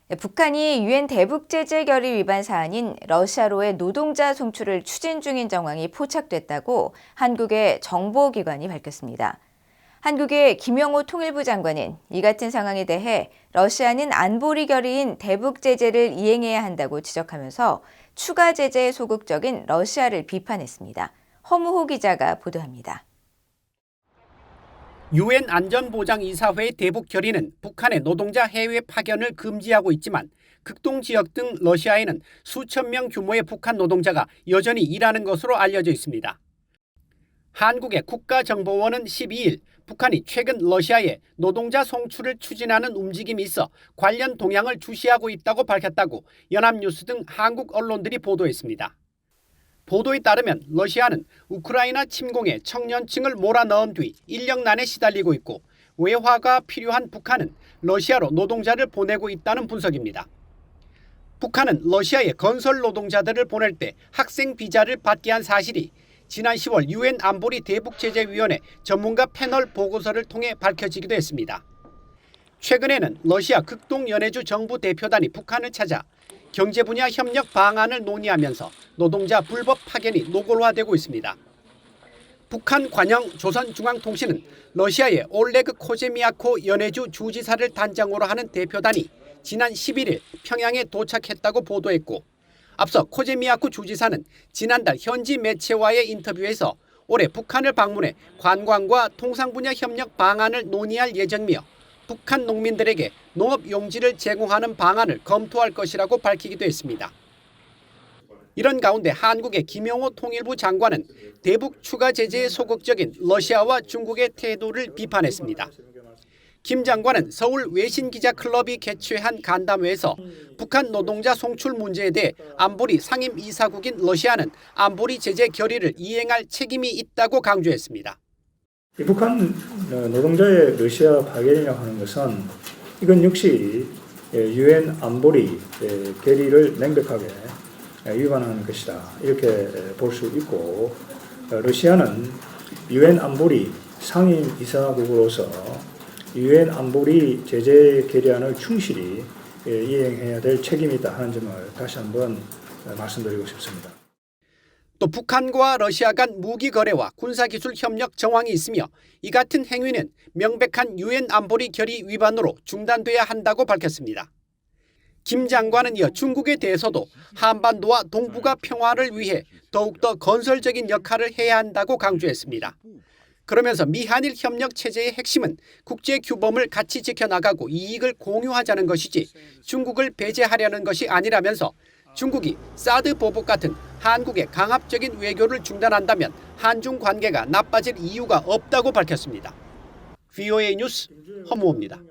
북한이 유엔 대북 제재 결의 위반 사안인 러시아로의 노동자 송출을 추진 중인 정황이 포착됐다고 한국의 정보기관이 밝혔습니다. 한국의 김영호 통일부 장관은 이 같은 상황에 대해 러시아는 안보리 결의인 대북 제재를 이행해야 한다고 지적하면서 추가 제재에 소극적인 러시아를 비판했습니다. 허무호 기자가 보도합니다. 유엔 안전보장이사회의 대북 결의는 북한의 노동자 해외 파견을 금지하고 있지만 극동 지역 등 러시아에는 수천 명 규모의 북한 노동자가 여전히 일하는 것으로 알려져 있습니다. 한국의 국가정보원은 12일 북한이 최근 러시아에 노동자 송출을 추진하는 움직임이 있어 관련 동향을 주시하고 있다고 밝혔다고 연합뉴스 등 한국 언론들이 보도했습니다. 보도에 따르면 러시아는 우크라이나 침공에 청년층을 몰아넣은 뒤 인력난에 시달리고 있고 외화가 필요한 북한은 러시아로 노동자를 보내고 있다는 분석입니다. 북한은 러시아에 건설 노동자들을 보낼 때 학생 비자를 받게 한 사실이 지난 10월 유엔 안보리 대북제재위원회 전문가 패널 보고서를 통해 밝혀지기도 했습니다. 최근에는 러시아 극동연해주 정부 대표단이 북한을 찾아 경제 분야 협력 방안을 논의하면서 노동자 불법 파견이 노골화되고 있습니다. 북한 관영 조선중앙통신은 러시아의 올레그 코제미아코 연해주 주지사를 단장으로 하는 대표단이 지난 11일 평양에 도착했다고 보도했고 앞서 코제미아코 주지사는 지난달 현지 매체와의 인터뷰에서 올해 북한을 방문해 관광과 통상 분야 협력 방안을 논의할 예정이며 북한 농민들에게 농업 용지를 제공하는 방안을 검토할 것이라고 밝히기도 했습니다. 이런 가운데 한국의 김영호 통일부 장관은 대북 추가 제재에 소극적인 러시아와 중국의 태도를 비판했습니다. 김 장관은 서울 외신기자클럽이 개최한 간담회에서 북한 노동자 송출 문제에 대해 안보리 상임이사국인 러시아는 안보리 제재 결의를 이행할 책임이 있다고 강조했습니다. 북한 노동자의 러시아 파견이라고 하는 것은 이건 역시 유엔 안보리 결의를 명백하게 위반하는 것이다. 이렇게 볼 수 있고 러시아는 유엔 안보리 상임이사국으로서 유엔 안보리 제재 결의안을 충실히 이행해야 될 책임이 있다 하는 점을 다시 한번 말씀드리고 싶습니다. 또 북한과 러시아 간 무기 거래와 군사기술 협력 정황이 있으며 이 같은 행위는 명백한 유엔 안보리 결의 위반으로 중단돼야 한다고 밝혔습니다. 김 장관은 이어 중국에 대해서도 한반도와 동북아 평화를 위해 더욱더 건설적인 역할을 해야 한다고 강조했습니다. 그러면서 미한일 협력 체제의 핵심은 국제 규범을 같이 지켜나가고 이익을 공유하자는 것이지 중국을 배제하려는 것이 아니라면서 중국이 사드 보복 같은 한국의 강압적인 외교를 중단한다면 한중 관계가 나빠질 이유가 없다고 밝혔습니다. VOA 뉴스 허무호입니다.